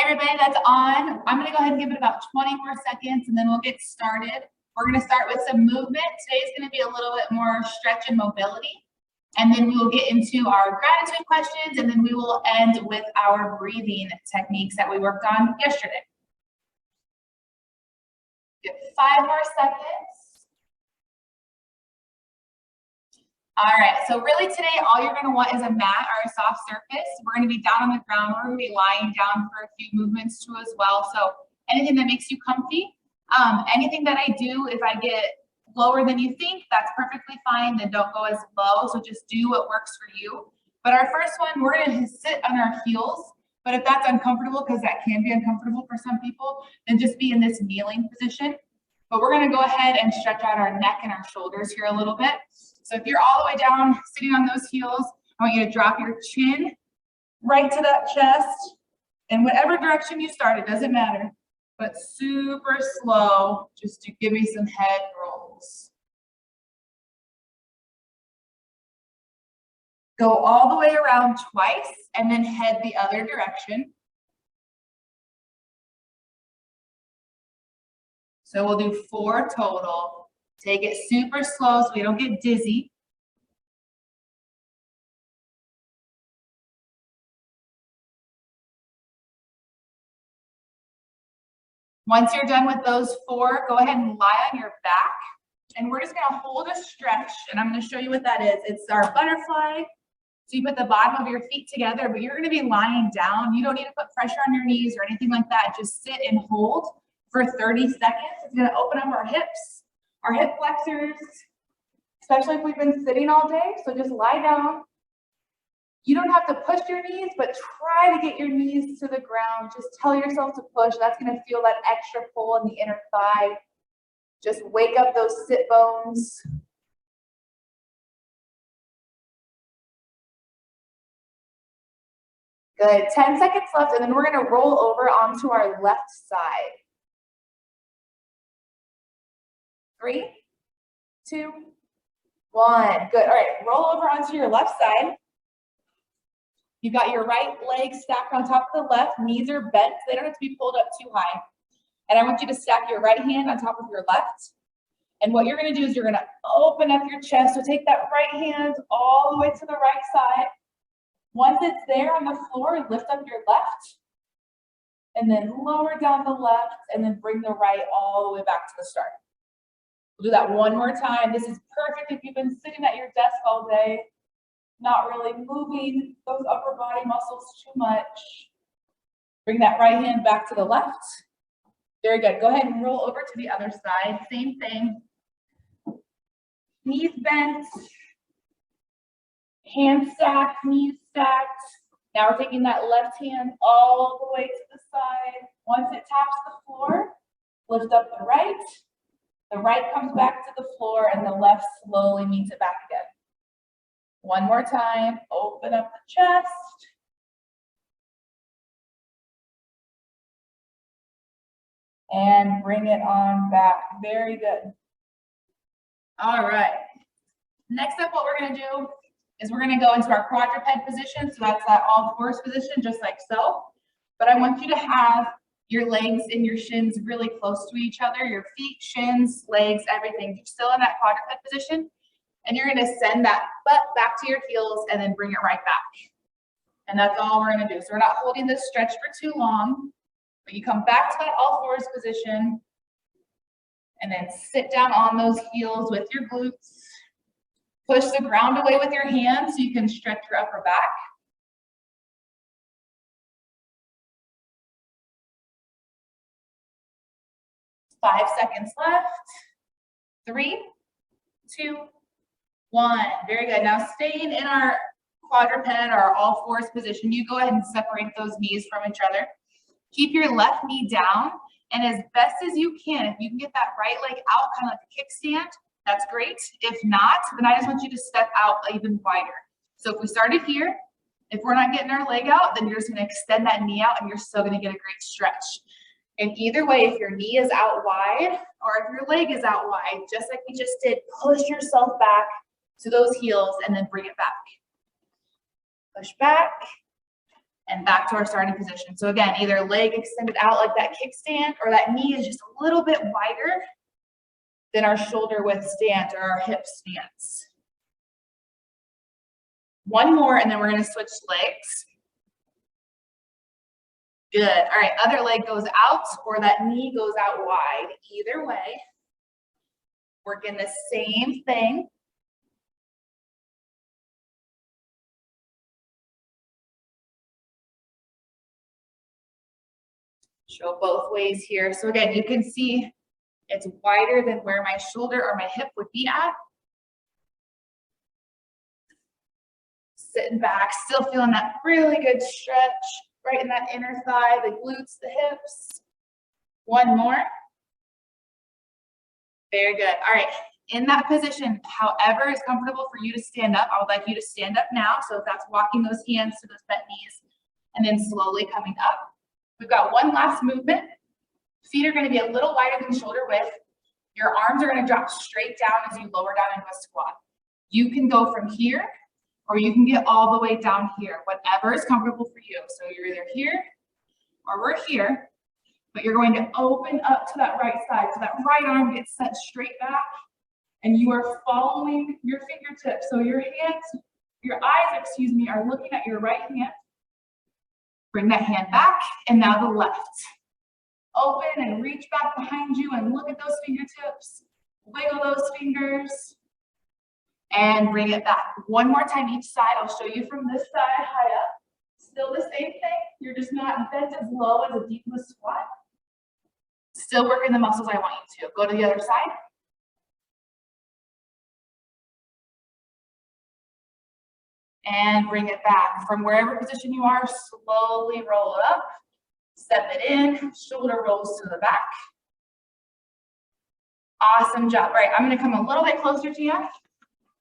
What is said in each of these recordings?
everybody that's on, I'm gonna go ahead and give it about 20 more seconds and then we'll get started. We're gonna start with some movement. Today's gonna be a little bit more stretch and mobility. And then we will get into our gratitude questions, and then we will end with our breathing techniques that we worked on yesterday. Get 5 more seconds. All right, so really today, all you're gonna want is a mat or a soft surface. We're gonna be down on the ground. We're gonna be lying down for a few movements too as well. So anything that makes you comfy. Anything that I do, if I get lower than you think, that's perfectly fine. Then don't go as low. So just do what works for you. But our first one, we're gonna sit on our heels. But if that's uncomfortable, because that can be uncomfortable for some people, then just be in this kneeling position. But we're gonna go ahead and stretch out our neck and our shoulders here a little bit. So if you're all the way down, sitting on those heels, I want you to drop your chin right to that chest. In whatever direction you start, it doesn't matter. But super slow, just to give me some head rolls. Go all the way around twice and then head the other direction. So we'll do 4 total. Take it super slow so we don't get dizzy. Once you're done with those 4, go ahead and lie on your back. And we're just gonna hold a stretch, and I'm gonna show you what that is. It's our butterfly. So you put the bottom of your feet together, but you're gonna be lying down. You don't need to put pressure on your knees or anything like that. Just sit and hold for 30 seconds. It's gonna open up our hips, our hip flexors, especially if we've been sitting all day. So just lie down. You don't have to push your knees, but try to get your knees to the ground. Just tell yourself to push. That's going to feel that extra pull in the inner thigh. Just wake up those sit bones. Good. 10 seconds left, and then we're going to roll over onto our left side. 3, 2, 1. Good. All right. Roll over onto your left side. You've got your right leg stacked on top of the left. Knees are bent. So they don't have to be pulled up too high. And I want you to stack your right hand on top of your left. And what you're going to do is you're going to open up your chest. So take that right hand all the way to the right side. Once it's there on the floor, lift up your left. And then lower down the left. And then bring the right all the way back to the start. We'll do that one more time. This is perfect if you've been sitting at your desk all day, not really moving those upper body muscles too much. Bring that right hand back to the left. Very good. Go ahead and roll over to the other side. Same thing. Knees bent. Hands stacked, knees stacked. Now we're taking that left hand all the way to the side. Once it taps the floor, lift up the right. The right comes back to the floor and the left slowly meets it back again. One more time, open up the chest. And bring it on back. Very good. All right. Next up, what we're going to do is we're going to go into our quadruped position. So that's that all fours position, just like so. But I want you to have your legs and your shins really close to each other. Your feet, shins, legs, everything. You're still in that quadruped position. And you're going to send that butt back to your heels and then bring it right back. And that's all we're going to do. So we're not holding this stretch for too long, but you come back to that all fours position and then sit down on those heels with your glutes. Push the ground away with your hands so you can stretch your upper back. Five seconds left. 3, 2, 1. Very good. Now staying in our quadruped or all fours position, you go ahead and separate those knees from each other. Keep your left knee down, and as best as you can, if you can get that right leg out, kind of like a kickstand, that's great. If not, then I just want you to step out even wider. So if we started here, if we're not getting our leg out, then you're just going to extend that knee out, and you're still going to get a great stretch. And either way, if your knee is out wide or if your leg is out wide, just like we just did, push yourself back to those heels and then bring it back. Push back and back to our starting position. So again, either leg extended out like that kickstand, or that knee is just a little bit wider than our shoulder width stance or our hip stance. One more, and then we're going to switch legs. Good. All right, other leg goes out, or that knee goes out wide. Either way, working the same thing. Show both ways here. So again, you can see it's wider than where my shoulder or my hip would be at. Sitting back, still feeling that really good stretch right in that inner thigh, the glutes, the hips. One more. Very good. All right, in that position, however is comfortable for you to stand up, I would like you to stand up now. So if that's walking those hands to those bent knees and then slowly coming up. We've got one last movement. Feet are going to be a little wider than shoulder width. Your arms are going to drop straight down as you lower down into a squat. You can go from here, or you can get all the way down here, whatever is comfortable for you. So you're either here or we're here, but you're going to open up to that right side. So that right arm gets set straight back, and you are following your fingertips. So your hands, your eyes, excuse me, are looking at your right hand. Bring that hand back, and now the left. Open and reach back behind you and look at those fingertips. Wiggle those fingers. And bring it back. One more time each side. I'll show you from this side, high up. Still the same thing. You're just not bent as low as a deep of a squat. Still working the muscles I want you to. Go to the other side. And bring it back. From wherever position you are, slowly roll it up. Step it in, shoulder rolls to the back. Awesome job. All right, I'm going to come a little bit closer to you.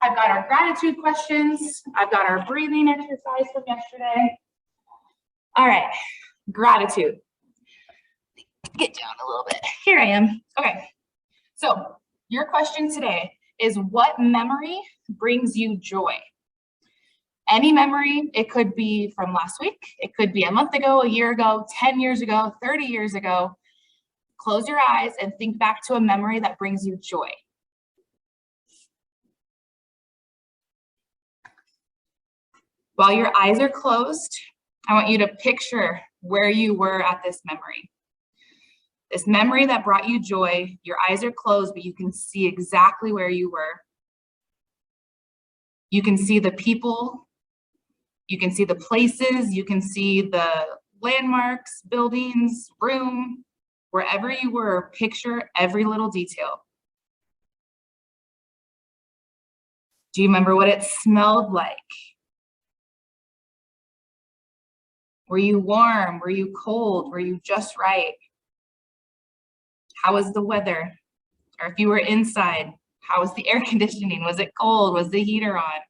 I've got our gratitude questions. I've got our breathing exercise from yesterday. All right, gratitude. Get down a little bit. Here I am. Okay, so your question today is, what memory brings you joy? Any memory. It could be from last week. It could be a month ago, a year ago, 10 years ago, 30 years ago. Close your eyes and think back to a memory that brings you joy. While your eyes are closed, I want you to picture where you were at this memory. This memory that brought you joy, your eyes are closed, but you can see exactly where you were. You can see the people. You can see the places, you can see the landmarks, buildings, room, wherever you were, picture every little detail. Do you remember what it smelled like? Were you warm? Were you cold? Were you just right? How was the weather? Or if you were inside, how was the air conditioning? Was it cold? Was the heater on?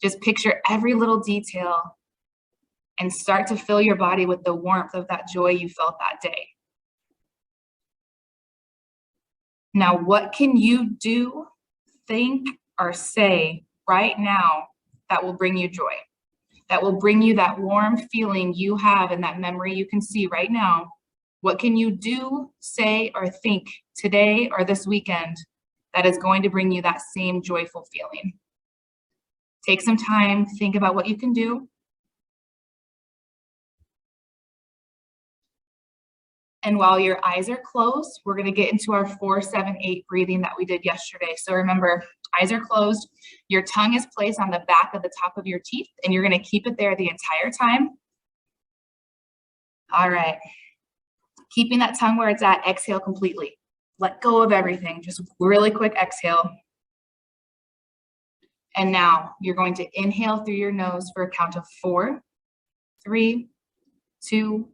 Just picture every little detail and start to fill your body with the warmth of that joy you felt that day. Now, what can you do, think, or say right now that will bring you joy? That will bring you that warm feeling you have in that memory you can see right now. What can you do, say, or think today or this weekend that is going to bring you that same joyful feeling? Take some time, think about what you can do. And while your eyes are closed, we're going to get into our 4-7-8 breathing that we did yesterday. So remember, eyes are closed, your tongue is placed on the back of the top of your teeth, and you're going to keep it there the entire time. All right. Keeping that tongue where it's at, exhale completely. Let go of everything. Just really quick exhale. And now you're going to inhale through your nose for a count of 4, 3, 2,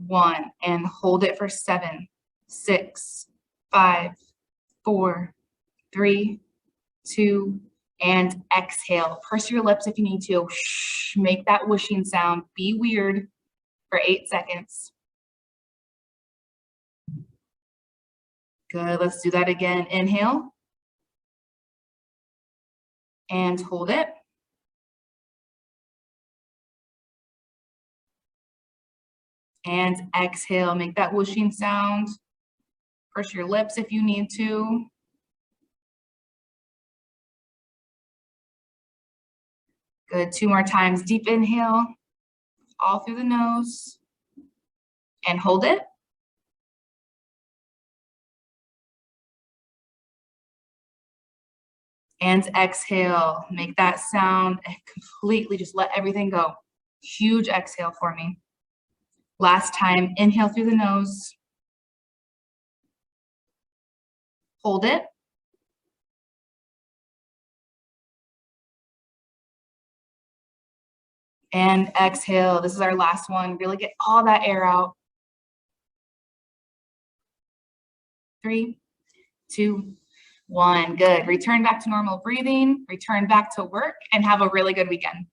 1, and hold it for 7, 6, 5, 4, 3, 2, and exhale. Purse your lips if you need to. Shh, make that whooshing sound. Be weird for 8 seconds. Good, let's do that again. Inhale. And hold it. And exhale, make that whooshing sound. Purse your lips if you need to. Good, 2 more times. Deep inhale, all through the nose. And hold it. And exhale, make that sound and completely just let everything go. Huge exhale for me. Last time, inhale through the nose. Hold it. And exhale. This is our last one. Really get all that air out. 3, 2, 1. Good. Return back to normal breathing, return back to work, and have a really good weekend.